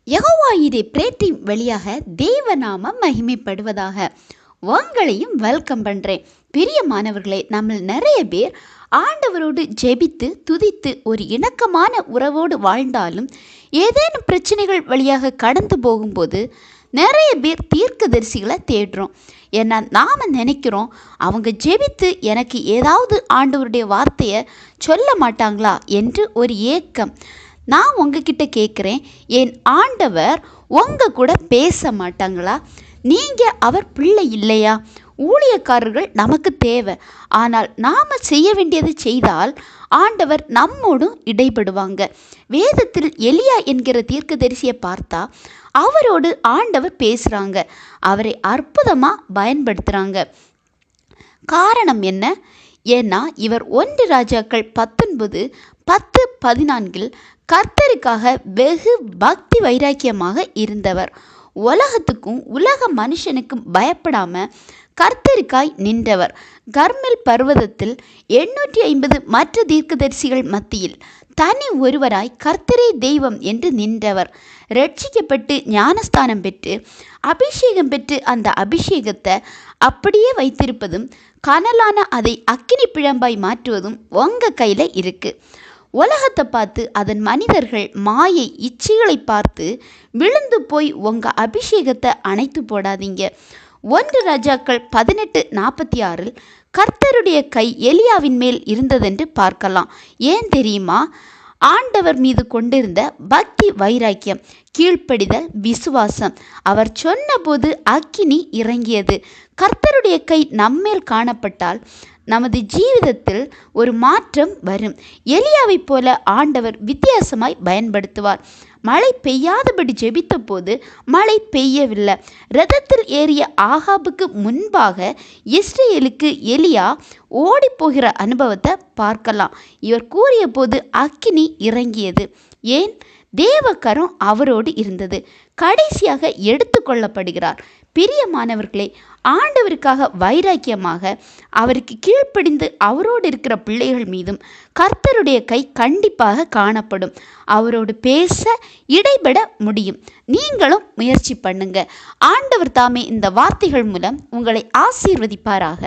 யெகோவாயிரே பிரேட்டின் வழியாக தேவநாமம் மகிமைப்படுவதாக. உங்களையும் வெல்கம் பண்ணுறேன். பிரியமானவர்களே, நம்ம நிறைய பேர் ஆண்டவரோடு ஜெபித்து துதித்து ஒரு இணக்கமான உறவோடு வாழ்ந்தாலும் ஏதேனும் பிரச்சனைகள் வழியாக கடந்து போகும்போது நிறைய பேர் தீர்க்கதரிசிகளை தேடுறோம். ஏன்னா நாம் நினைக்கிறோம், அவங்க ஜெபித்து எனக்கு ஏதாவது ஆண்டவருடைய வார்த்தையை சொல்ல மாட்டாங்களா என்று ஒரு ஏக்கம். நான் உங்ககிட்ட கேட்குறேன், என் ஆண்டவர் உங்கள் கூட பேச மாட்டாங்களா? நீங்கள் அவர் பிள்ளை இல்லையா? ஊழியக்காரர்கள் நமக்கு தேவை. ஆனால் நாம் செய்ய வேண்டியது செய்தால் ஆண்டவர் நம்மோடும் இடைபடுவாங்க. வேதத்தில் எலியா என்கிற தீர்க்கதரிசியை பார்த்தா அவரோடு ஆண்டவர் பேசுகிறாங்க, அவரை அற்புதமாக பயன்படுத்துகிறாங்க. காரணம் என்ன? ஏன்னா இவர் 1 ராஜாக்கள் 19:10-14 கர்த்தருக்காக வெகு பக்தி வைராக்கியமாக இருந்தவர். உலகத்துக்கும் உலக மனுஷனுக்கும் பயப்படாம கர்த்தருக்காய் நின்றவர். கர்மெல் பர்வதத்தில் 850 மற்ற தீர்க்கதரிசிகள் மத்தியில் தனி ஒருவராய் கர்த்தரே தெய்வம் என்று நின்றவர். ரட்சிக்கப்பட்டு ஞானஸ்தானம் பெற்று அபிஷேகம் பெற்று அந்த அபிஷேகத்தை அப்படியே வைத்திருப்பதும் கனலான அதை அக்கினி பிழம்பாய் மாற்றுவதும் உங்கள் கையில் இருக்குது. உலகத்தை பார்த்து அதன் மனிதர்கள் மாயை இச்சைகளை பார்த்து விழுந்து போய் உங்கள் அபிஷேகத்தை அணைத்து போடாதீங்க. 1 ராஜாக்கள் 18:46 கர்த்தருடைய கை எலியாவின் மேல் இருந்ததென்று பார்க்கலாம். ஏன் தெரியுமா? ஆண்டவர் மீது கொண்டிருந்த பக்தி வைராக்கியம், கீழ்ப்படிதல், விசுவாசம். அவர் சொன்னபோது அக்கினி இறங்கியது. கர்த்தருடைய கை நம்மேல் காணப்பட்டால் நமது ஜீவிதத்தில் ஒரு மாற்றம் வரும். எலியாவை போல ஆண்டவர் வித்தியாசமாய் பயன்படுத்துவார். மழை பெய்யாதபடி ஜெபித்த போது மழை பெய்யவில்லை. ரதத்தில் ஏறிய ஆகாபுக்கு முன்பாக இஸ்ரேலுக்கு எலியா ஓடி போகிற அனுபவத்தை பார்க்கலாம். இவர் கூறிய போது அக்கினி இறங்கியது. ஏன்? தேவக்கரம் அவரோடு இருந்தது. கடைசியாக எடுத்து கொள்ளப்படுகிறார். பிரியமானவர்களே, ஆண்டவருக்காக வைராக்கியமாக அவருக்கு கீழ்ப்படிந்து அவரோடு இருக்கிற பிள்ளைகள் மீதும் கர்த்தருடைய கை கண்டிப்பாக காணப்படும். அவரோடு பேச இடைபட முடியும். நீங்களும் முயற்சி பண்ணுங்க. ஆண்டவர் தாமே இந்த வார்த்தைகள் மூலம் உங்களை ஆசீர்வதிப்பாராக.